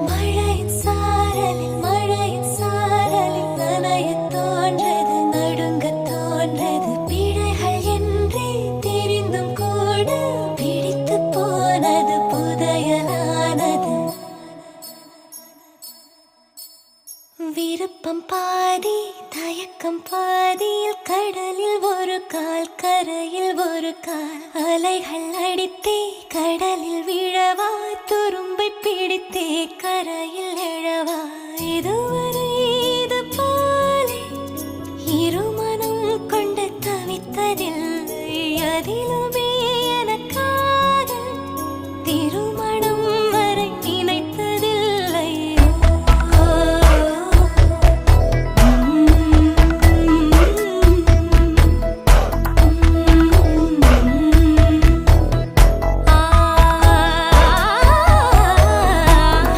மழையின் சாரலில் மழையின் சாரலில் நனையத் தோன்றது நடுங்கத் தோன்றது பிழைகள் என்றே தெரிந்தும் கூட பிடித்துப் போனது புதையலானது. விருப்பம் பாதி தயக்கம் பாதியில் கடலில் ஒரு கால் கரையில் ஒரு கால் அலைகள் அடித்தே கடலில் விழவா துரும்பை பிடித்தே கரையில்